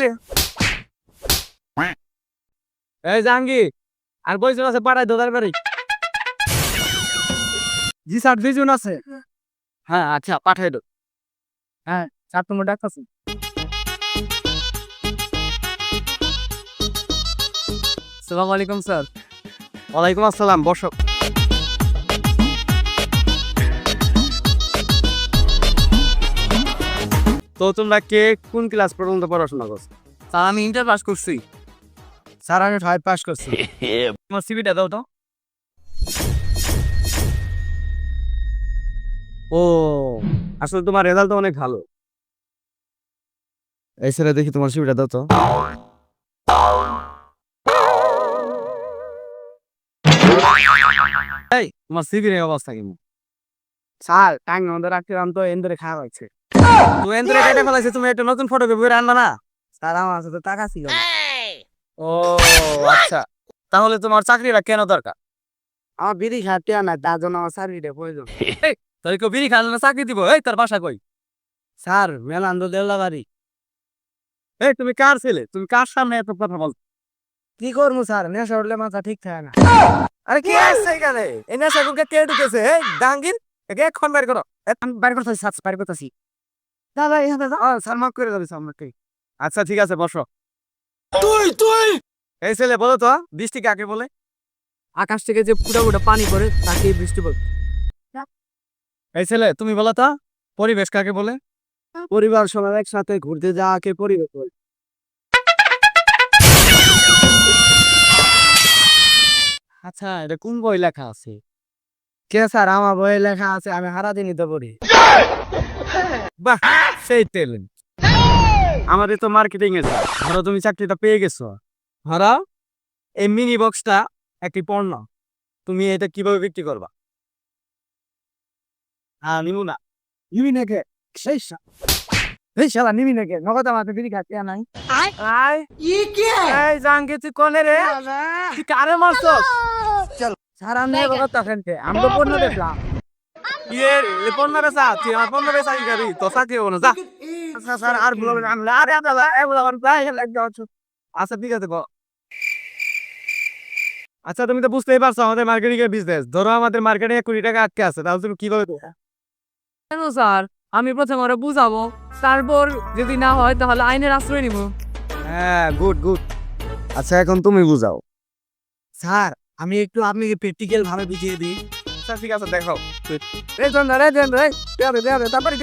দে এই জাহাঙ্গীর আর কয়জন আছে পাঠাই দাও তাড়াতাড়ি। জি স্যার 2 জন আছে। হ্যাঁ আচ্ছা পাঠাই দাও। হ্যাঁ স্যার তোমার ডাকতেছি। আসসালামু আলাইকুম স্যার। ওয়ালাইকুম আসসালাম, বসো। তো তোমরা কে কোন ক্লাস পর্যন্ত পড়াশোনা করছো? স্যার আমি ইন্টার পাস করছি। স্যার আমি 5 পাস করছি। তোমার সিভিটা দাও তো। ও আসলে তোমার রেজাল্ট তো অনেক ভালো। এই ছেলে দেখি তোমার সিভিটা দাও তো। এই তোমার সিভির এই অবস্থা কেমন? স্যার টাইম আমাদের রাখলাম তো এন্ডরে খাওয়া হয়েছে। তো এন্ডরে কেটে ফেলাইছে, তুমি একটা নতুন ফটো বের আনবা না? স্যার আমার কাছে তো টাকা ছিল না। ও আচ্ছা, তাহলে তোমার চাকরিটা কেন দরকার? আমার বিড়ি খাতে না, তার জন্য আমার চাকরিটা প্রয়োজন। এই তোর কেউ বিড়ি খাওয়ার জন্য চাকরি দিব? এই তোর বাসা কই? স্যার মেলান্দ দেওলাবাড়ি। এই তুমি কার ছেলে? তুমি কার সামনে এত কথা বল? কি করবো স্যার, নেশা উঠলে মাথা ঠিক থাকে না। আরে কি আসছে এখানে? এই নেশা গুলকে কে ঢুকেছে? এই ডাঙ্গির একে এখন বের করো। আমি বের করতেছি স্যার, বের করতেছি। দাদা এখানে স্যার মাফ করে দেবে আমাকে। আচ্ছা ঠিক আছে বসো। তুই এই ছেলে বলো তো, বৃষ্টি কাকে বলে? আকাশ থেকে যে ফুটা ফুটা পানি পড়ে তাকে বৃষ্টি বলে। এই ছেলে তুমি বলো তো, পরিবেশ কাকে বলে? পরিবার সবাই একসাথে ঘুরতে যাওয়াকে পরিবেশ বলে। আচ্ছা এটা কোন বই লেখা আছে? কে স্যার, আমার বইয়ে লেখা আছে, আমি সারাদিনই তো পড়ি। বাহ সেই ট্যালেন্ট। আমাদের তো মার্কেটিং এ স্যার, ধরো তুমি চাকরিটা পেয়ে গেছো, ধরো এই মিনি বক্সটা একটি পণ্য, তুমি এটা কিভাবে বিক্রি করবা? নিমু না। নিবি নাকি? এই শালা নিবি নাকি? নগদ আমাকে বিড়ি খাতে নাই। আয় এই জাঙ্গে তুই কোনে রে? তুই কারে মারছস? স্যার আমি বগত তাকেনকে আমি তো পণ্য দেখলাম। ইয়ে পণ্য বেচা, তুই আমার পণ্য বেচা কি করি? তো চাকরি হবো না, যা। আচ্ছা স্যার আর বলবেন আমি আরে দাদা এগুলো তাই লাগবে। আচ্ছা ঠিক আছে গো। আচ্ছা তুমি তো বুঝতেই পারছো আমাদের মার্কেটিং এর বিজনেস, ধরো আমাদের মার্কেটে 1 কোটি টাকা আটকে আছে, তাহলে তুমি কিভাবে দেবে? কেন স্যার, আমি প্রথমে ওরা বুঝাবো, তারপর যদি না হয় তাহলে আইনের আশ্রয় নিব। হ্যাঁ গুড গুড। আচ্ছা এখন তুমি বুঝাও। স্যার আমি একটু আপনাকে প্র্যাকটিক্যাল ভাবে বুঝিয়ে দিই। আচ্ছা ঠিক আছে দেখাও। এই জন রে তারপরে